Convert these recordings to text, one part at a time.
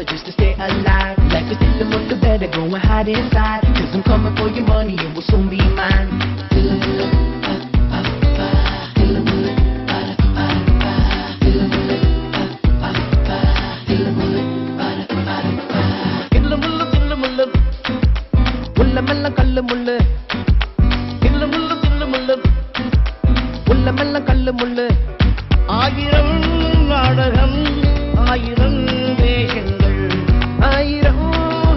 dollar just to stay alive. Life is still a little better, go and hide inside. Cause I'm coming for your money, it will soon be mine. உள்ளமெல்லாம் கல்லு முள்ளு, கில்லு முள்ளு கில்லு முள்ளு, உள்ளமெல்லாம் கல்லு முள்ளு. ஆயிரம் நாடகம் ஆயிரம் வேஷங்கள், ஆயிரம்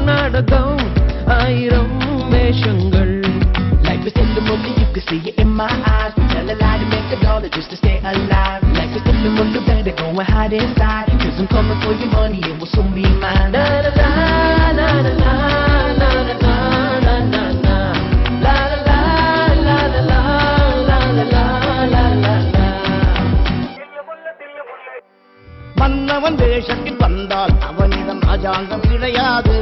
நாடகம் ஆயிரம் வேஷங்கள். Life is still a movie, you can see it in my eyes. Tell a lie to make a dollar just to stay alive. Life is still a movie, better go and hide inside. Cause I'm coming for your money, it will soon be mine. La la la la la la la la la. மன்னவன் வேஷத்தில் வந்தால் அவனிடம் ராஜாங்கம் கிடையாது.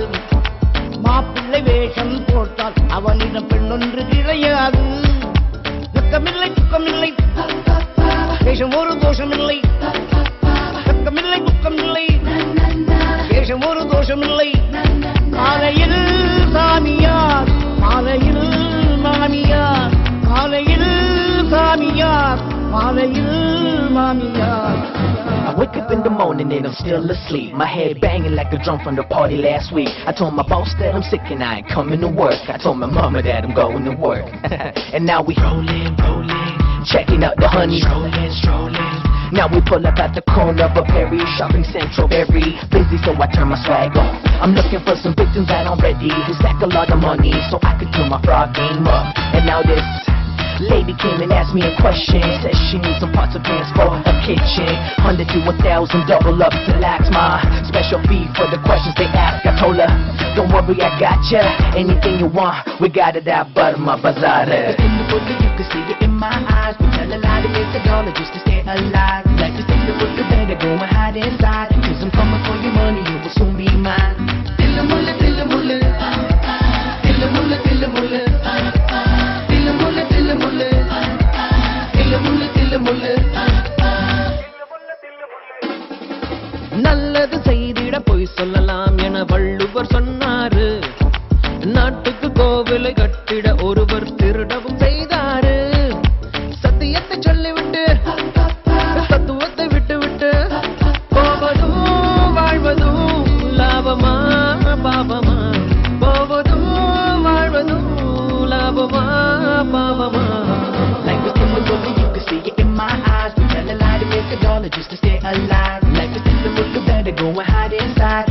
மாப்பிள்ளை வேஷம் போட்டால் அவனிடம் பெண்ணொன்று கிடையாது. துக்கமில்லை துக்கமில்லை, வேஷம் ஒரு தோஷமில்லை. துக்கமில்லை துக்கமில்லை, வேஷம் ஒரு தோஷமில்லை. காலையில் சாமியார், மாலையில் மாமியார். காலையில் சாமியார், மாலையில் மாமியார். I wake up in the morning and I'm still asleep. My head banging like a drum from the party last week. I told my boss that I'm sick and I ain't coming to work. I told my mama that I'm going to work. And now we rolling, rolling, checking out the honey, strolling, strolling. Now we pull up at the corner of a Perry shopping central, very busy, so I turn my swag off. I'm looking for some victims that I'm ready to stack a lot of money so I could do my fraud game up. And now this lady came and asked me a question. Said she needs some pots of pants for her kitchen. 100 to 1,000, double up to lax. My special fee for the questions they ask. I told her, don't worry, I got ya. Anything you want, we got it out Burma Bazaar. In the book, you can see it in my eyes. We tell a lie to make a dollar just to stay alive. Life is in the book, better go and hide inside. Cause I'm coming for your money, it will soon be mine. Tilla mulla, tilla mulla, tilla mulla, tilla mulla. நல்லது செய்திட போய் சொல்லலாம் என வள்ளுவர் சொன்னாரு. நாட்டுக்கு கோவிலை கட்டிட ஒருவர் திருடவும் செய்தாரு. சத்தியத்தை சொல்லிவிட்டு தத்துவத்தை விட்டு விட்டு போவதும் வாழ்வதும் லாபமா பாவமா. போவதும் வாழ்வதும் லாபமா பாவமா. Life is still a movie, you can see it in my eyes. We tell a lie to make a dollar just to stay alive. Life is still a movie, better go and hide inside.